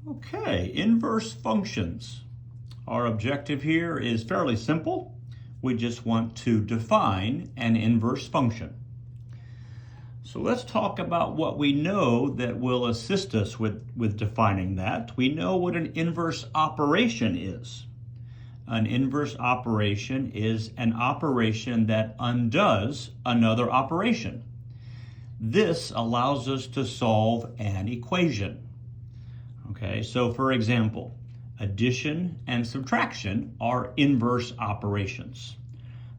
Okay, inverse functions. Our objective here is fairly simple. We just want to define an inverse function. So let's talk about what we know that will assist us with defining that. We know what an inverse operation is. An inverse operation is an operation that undoes another operation. This allows us to solve an equation. Okay, so for example, addition and subtraction are inverse operations.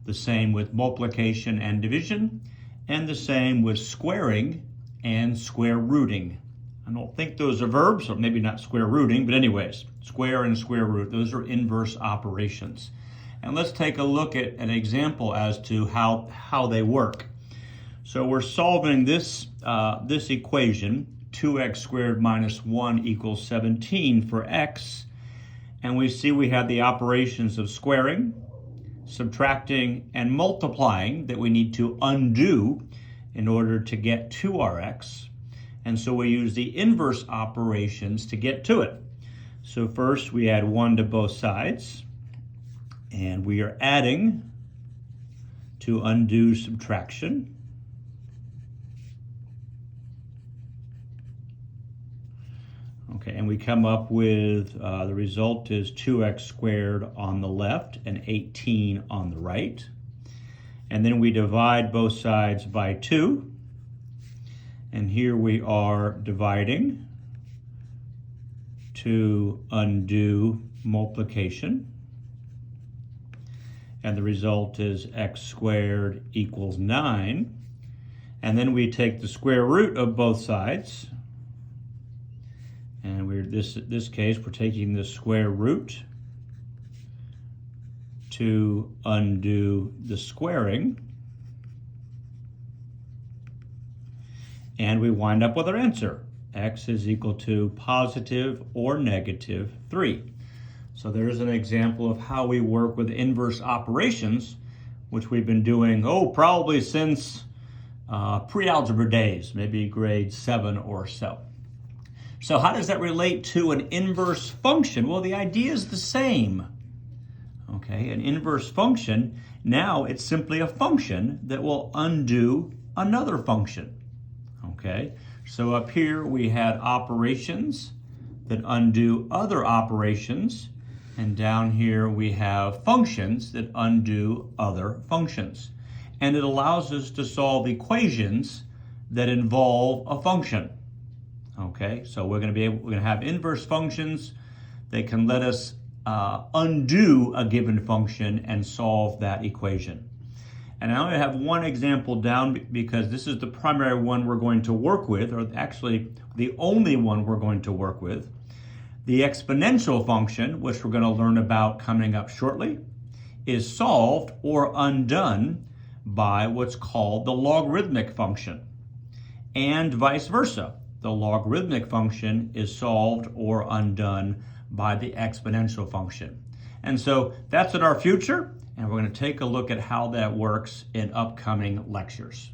The same with multiplication and division, and the same with squaring and square rooting. I don't think those are verbs, or maybe not square rooting, but anyways, square and square root, those are inverse operations. And let's take a look at an example as to how they work. So we're solving this equation, 2x squared minus 1 equals 17 for x, and we see we have the operations of squaring, subtracting, and multiplying that we need to undo in order to get to our x. And so we use the inverse operations to get to it. So first we add 1 to both sides, and we are adding to undo subtraction. Okay, and we come up with the result is 2x squared on the left and 18 on the right. And then we divide both sides by 2. And here we are dividing to undo multiplication. And the result is x squared equals 9. And then we take the square root of both sides. And this case, we're taking the square root to undo the squaring. And we wind up with our answer. X is equal to positive or negative 3. So there's an example of how we work with inverse operations, which we've been doing, probably since pre-algebra days, maybe grade 7 or so. So how does that relate to an inverse function? Well, the idea is the same. Okay, an inverse function, now it's simply a function that will undo another function. Okay, so up here we had operations that undo other operations, and down here we have functions that undo other functions. And it allows us to solve equations that involve a function. Okay, so we're going to have inverse functions that can let us undo a given function and solve that equation. And I only have one example down because this is the primary one we're going to work with, or actually the only one we're going to work with. The exponential function, which we're going to learn about coming up shortly, is solved or undone by what's called the logarithmic function, and vice versa. The logarithmic function is solved or undone by the exponential function. And so that's in our future, and we're going to take a look at how that works in upcoming lectures.